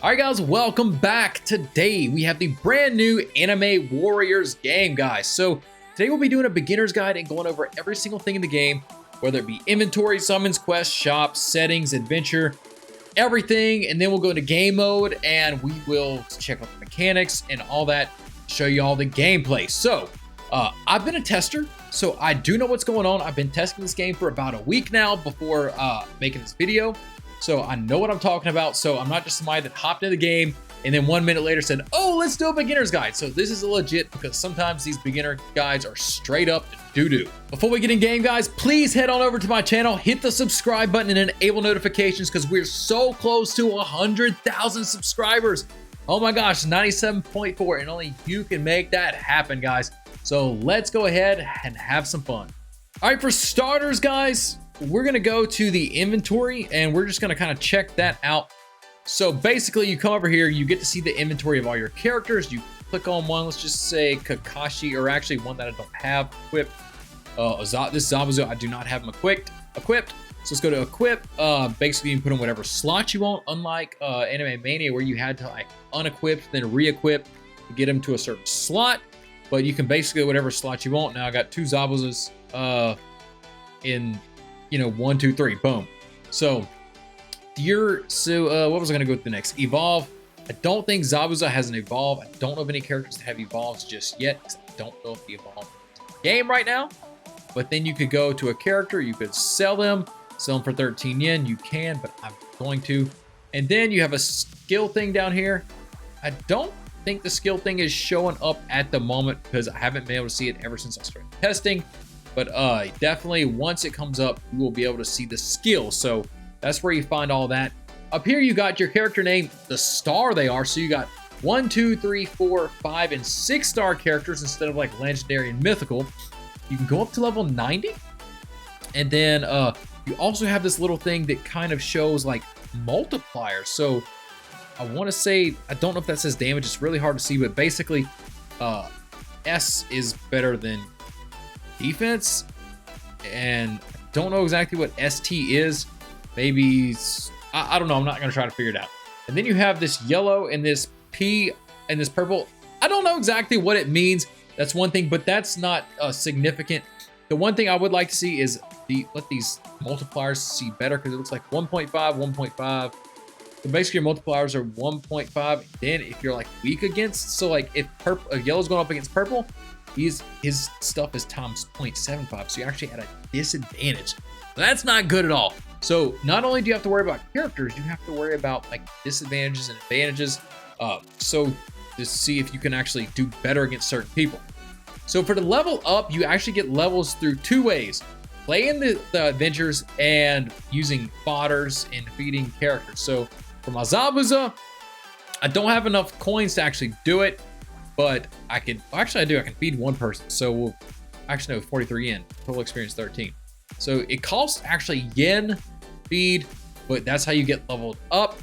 All right, guys, welcome back. Today we have the brand new Anime Warriors game, guys. So today we'll be doing a beginner's guide and going over every single thing in the game, whether it be inventory, summons, quests, shops, settings, adventure, everything. And then we'll go into game mode and we will check out the mechanics and all that, show you all the gameplay. So I've been a tester, so I do know what's going on. I've been testing this game for about a week now before making this video. So I know what I'm talking about. So I'm not just somebody that hopped into the game and then 1 minute later said, oh, let's do a beginner's guide. So this is legit because sometimes these beginner guides are straight up doo-doo. Before we get in game, guys, please head on over to my channel, hit the subscribe button and enable notifications because we're so close to 100,000 subscribers. Oh my gosh, 97.4, and only you can make that happen, guys. So let's go ahead and have some fun. All right, for starters, guys, we're gonna go to the inventory and we're just gonna kind of check that out. So basically you come over here, you get to see the inventory of all your characters. You click on one, let's just say Kakashi, or actually one that I don't have equipped. This Zabuza, I do not have them equipped. So let's go to equip. Basically you can put in whatever slot you want, unlike Anime Mania where you had to like unequip, then re-equip to get them to a certain slot. But you can basically whatever slot you want. Now I got two Zabuzas in 1, 2, 3, boom. So what was I gonna go with the next? Evolve. I don't think Zabuza has an evolve. I don't know of any characters that have evolves just yet, because I don't know if the evolve is in the game right now. But then you could go to a character, you could sell them for 13 yen. You can, but I'm going to. And then you have a skill thing down here. I don't think the skill thing is showing up at the moment because I haven't been able to see it ever since I started testing. But definitely once it comes up, you will be able to see the skill. So that's where you find all that. Up here, you got your character name, the star they are. So you got 1, 2, 3, 4, 5, and 6 star characters instead of like legendary and mythical. You can go up to level 90. And then you also have this little thing that kind of shows like multipliers. So I want to say, I don't know if that says damage. It's really hard to see, but basically S is better than defense, and I don't know exactly what ST is. Maybe I don't know. I'm not gonna try to figure it out. And then you have this yellow and this P and this purple. I don't know exactly what it means. That's one thing, but that's not significant. The one thing I would like to see is let these multipliers see better, because it looks like 1.5, 1.5. So basically your multipliers are 1.5. Then if you're like weak against, so like if yellow's going up against purple, his stuff is times 0.75, so you're actually at a disadvantage. That's not good at all. So not only do you have to worry about characters, you have to worry about like disadvantages and advantages. So to see if you can actually do better against certain people. So for the level up, you actually get levels through 2 ways: playing the adventures and using fodders and defeating characters. So for my Zabuza, I don't have enough coins to actually do it. But I can, actually I do, I can feed 1 person. So we'll, actually no, 43 yen, total experience 13. So it costs actually yen feed, but that's how you get leveled up.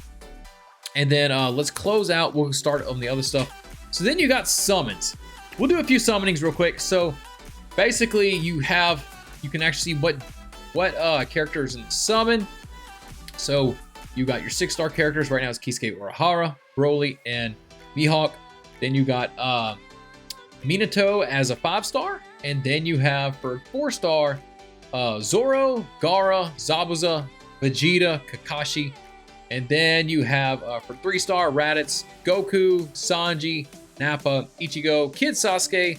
And then let's close out, we'll start on the other stuff. So then you got summons. We'll do a few summonings real quick. So basically you can actually see what characters in the summon. So you got your 6-star characters, right now it's Kisuke Urahara, Broly, and Mihawk. Then you got Minato as a 5-star. And then you have for 4-star, Zoro, Gaara, Zabuza, Vegeta, Kakashi. And then you have for 3-star, Raditz, Goku, Sanji, Nappa, Ichigo, Kid Sasuke,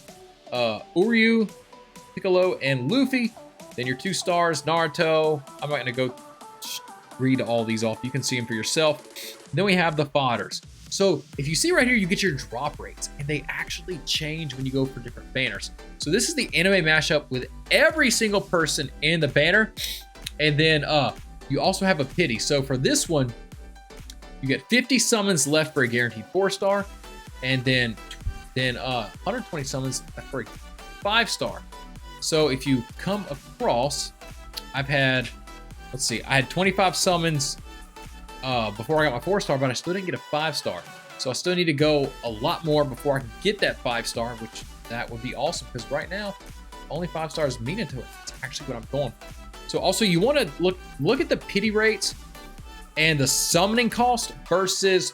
Uryu, Piccolo, and Luffy. Then your 2 stars, Naruto. I'm not going to go read all these off. You can see them for yourself. Then we have the fodders. So if you see right here, you get your drop rates, and they actually change when you go for different banners. So this is the anime mashup with every single person in the banner. And then you also have a pity. So for this one, you get 50 summons left for a guaranteed 4-star, and then 120 summons left for a 5-star. So if you come across, I had 25 summons before I got my 4-star, but I still didn't get a 5-star. So I still need to go a lot more before I can get that 5-star, which that would be awesome, because right now only 5 stars mean it to it. It's actually what I'm going for. So also you want to look at the pity rates and the summoning cost versus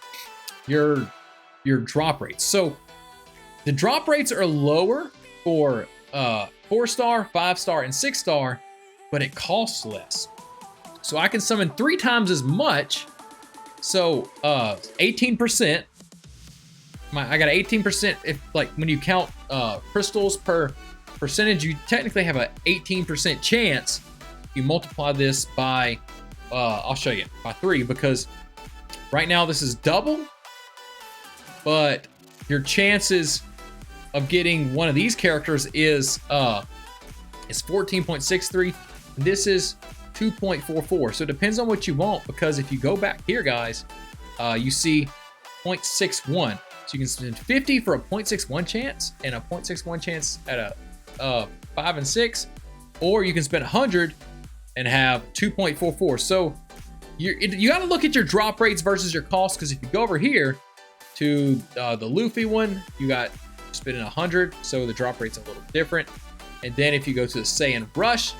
your drop rates. So the drop rates are lower for 4-star, 5-star, and 6-star, but it costs less. So I can summon 3 times as much. So 18%. I got 18%. If like when you count crystals per percentage, you technically have an 18% chance. You multiply this by I'll show you, by 3, because right now this is double, but your chances of getting one of these characters is 14.63. This is 2.44. So it depends on what you want, because if you go back here, guys, you see 0.61. So you can spend 50 for a 0.61 chance and a 0.61 chance at a 5 and 6, or you can spend 100 and have 2.44. So you got to look at your drop rates versus your cost, because if you go over here to the Luffy one, you got spending 100, so the drop rate's a little different. And then if you go to the Saiyan Rush,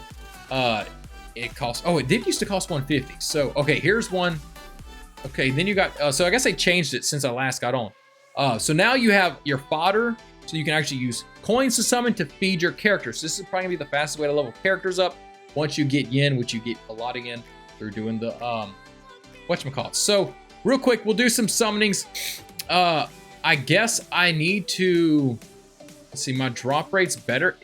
it costs, oh, it did used to cost 150. So okay, here's one. Okay, then you got so I guess they changed it since I last got on. So now you have your fodder, so you can actually use coins to summon to feed your characters. So this is probably gonna be the fastest way to level characters up once you get yen, which you get a lot of yen through doing the whatchamacallit. So real quick, we'll do some summonings. I guess I need to, let's see, my drop rate's better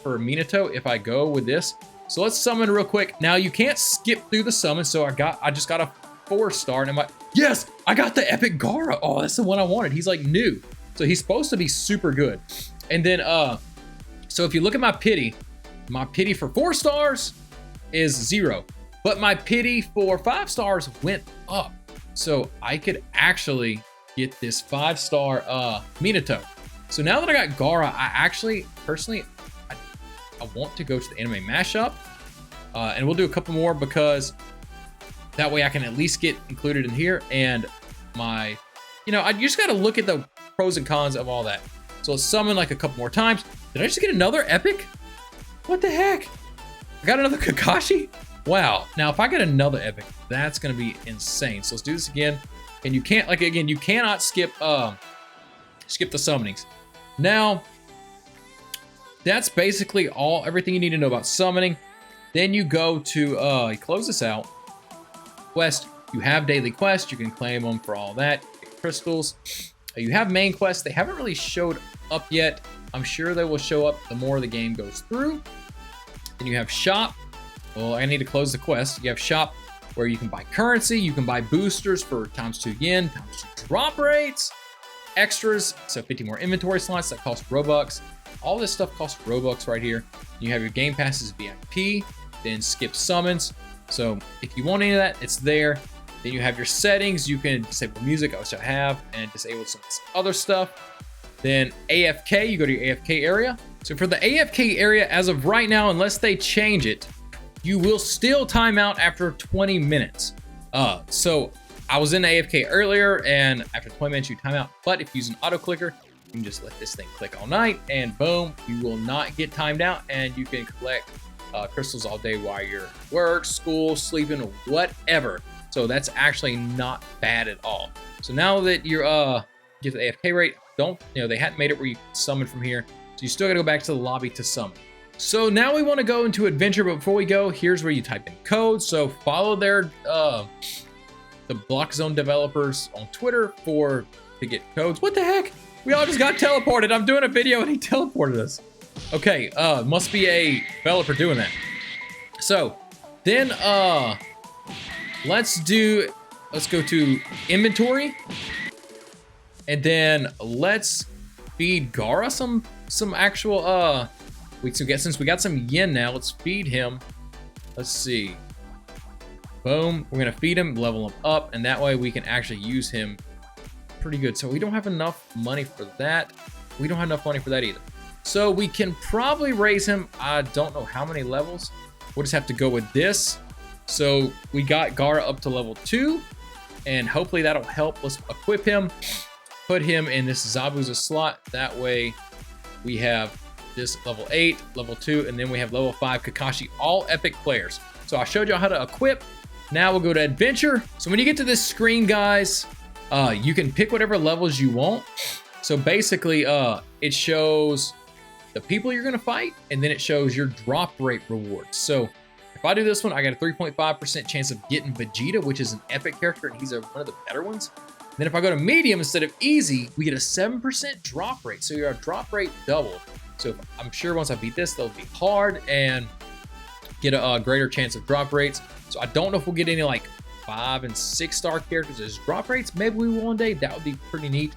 for Minato if I go with this. So let's summon real quick. Now you can't skip through the summon, so I just got a 4-star, and I'm like, yes, I got the epic Gaara. Oh, that's the one I wanted. He's like new, so he's supposed to be super good. And then so if you look at my pity for 4 stars is 0, but my pity for 5 stars went up, so I could actually get this 5-star Minato. So now that I got Gaara, I actually personally I want to go to the anime mashup, and we'll do a couple more, because that way I can at least get included in here. And my, I just got to look at the pros and cons of all that. So let's summon like a couple more times. Did I just get another epic? What the heck? I got another Kakashi? Wow. Now if I get another epic, that's gonna be insane. So let's do this again. And you can't, like, again, you cannot skip the summonings. Now, that's basically everything you need to know about summoning. Then you go to close this out. Quest, you have daily quests, you can claim them for all that. Get crystals. You have main quests, they haven't really showed up yet. I'm sure they will show up the more the game goes through. Then you have shop. Well, I need to close the quest. You have shop, where you can buy currency, you can buy boosters for ×2 yen, ×2 drop rates, extras, so 50 more inventory slots that cost Robux. All this stuff costs Robux right here. You have your game passes VIP, then skip summons. So if you want any of that, it's there. Then you have your settings. You can disable music, which I have, and disable some other stuff. Then AFK, you go to your AFK area. So for the AFK area, as of right now, unless they change it, you will still time out after 20 minutes. So I was in AFK earlier, and after 20 minutes you time out. But if you use an auto clicker, you can just let this thing click all night, and boom, you will not get timed out, and you can collect crystals all day while you're at work, school, sleeping, whatever. So that's actually not bad at all. So now that you're get the AFK rate, they hadn't made it where you can summon from here, so you still gotta go back to the lobby to summon. So now we want to go into adventure, but before we go, here's where you type in code. So follow their the Block Zone developers on Twitter to get codes. What the heck? We all just got teleported. I'm doing a video and he teleported us. Okay, must be a developer doing that. So then let's go to inventory, and then let's feed Gaara some actual since we got some yen now, let's feed him. Let's see. Boom. We're gonna feed him, level him up, and that way we can actually use him pretty good. So we don't have enough money for that. We don't have enough money for that either. So we can probably raise him. I don't know how many levels. We'll just have to go with this. So we got Gaara up to level 2, and hopefully that'll help. Let's equip him, put him in this Zabuza slot. That way we have this level 8, level 2, and then we have level 5 Kakashi, all epic players. So I showed y'all how to equip. Now we'll go to adventure. So when you get to this screen, guys, You can pick whatever levels you want. So basically, it shows the people you're gonna fight, and then it shows your drop rate rewards. So if I do this one, I got a 3.5% chance of getting Vegeta, which is an epic character, and he's one of the better ones. And then if I go to medium instead of easy, we get a 7% drop rate. So your drop rate doubled. So I'm sure once I beat this, they'll be hard and get a greater chance of drop rates. So I don't know if we'll get any like 5 and 6 star characters as drop rates. Maybe we will one day. That would be pretty neat.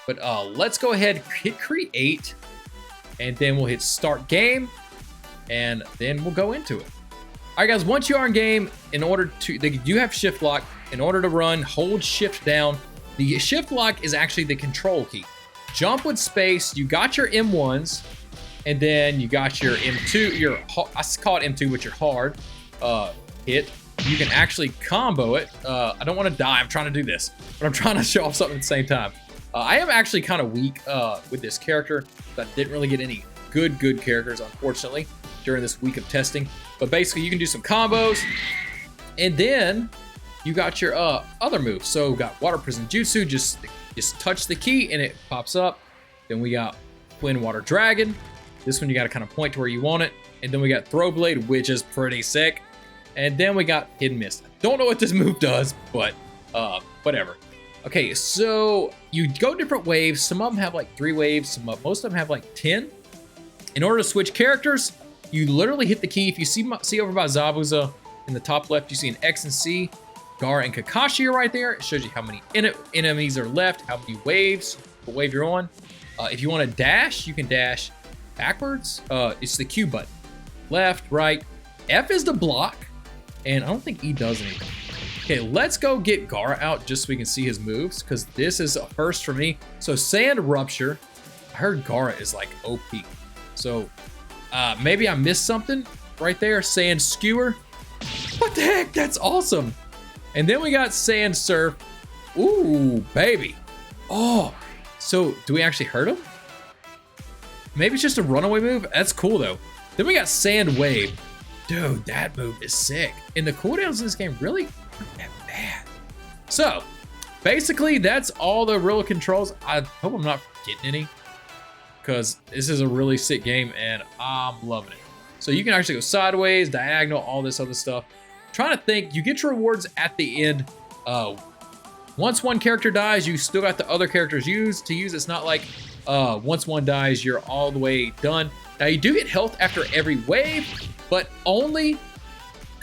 But let's go ahead, hit create, and then we'll hit start game, and then we'll go into it. All right, guys, once you are in game, in order to, you have shift lock. In order to run, hold shift down. The shift lock is actually the control key. Jump with space, you got your M1s, and then you got your M2, I call it M2, but your hard hit. You can actually combo it. I don't want to die, I'm trying to do this, but I'm trying to show off something at the same time. I am actually kind of weak with this character. I didn't really get any good characters, unfortunately, during this week of testing. But basically, you can do some combos, and then you got your other moves. So we got Water Prison Jutsu, just touch the key and it pops up. Then we got Twin Water Dragon. This one you got to kind of point to where you want it. And then we got Throw Blade, which is pretty sick. And then we got Hidden Mist. I don't know what this move does, but whatever. Okay, so you go different waves. Some of them have like 3 waves. Most of them have like 10. In order to switch characters, you literally hit the key. If you see over by Zabuza in the top left, you see an X and C. Gaara and Kakashi are right there. It shows you how many enemies are left, how many waves, what wave you're on. If you want to dash, you can dash backwards. It's the Q button. Left, right. F is the block, and I don't think E does anything. Okay, let's go get Gaara out just so we can see his moves, because this is a first for me. So Sand Rupture. I heard Gaara is like OP. So maybe I missed something right there. Sand Skewer. What the heck? That's awesome. And then we got Sand Surf. Ooh, baby. Oh, so do we actually hurt him? Maybe it's just a runaway move. That's cool though. Then we got Sand Wave. Dude, that move is sick. And the cooldowns in this game really aren't that bad. So basically that's all the real controls. I hope I'm not forgetting any, because this is a really sick game and I'm loving it. So you can actually go sideways, diagonal, all this other stuff. Trying to think, you get your rewards at the end. Once one character dies, you still got the other characters to use. It's not like once one dies, you're all the way done. Now you do get health after every wave, but only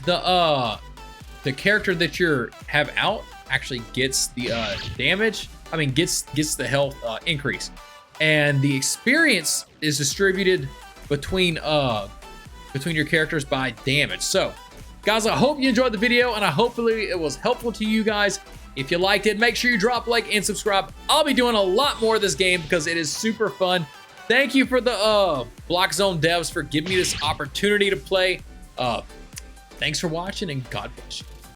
the character that you have out actually gets the damage. I mean, gets the health increase, and the experience is distributed between your characters by damage. So guys, I hope you enjoyed the video, and hopefully it was helpful to you guys. If you liked it, make sure you drop a like and subscribe. I'll be doing a lot more of this game because it is super fun. Thank you for the Block Zone devs for giving me this opportunity to play. Thanks for watching, and God bless you.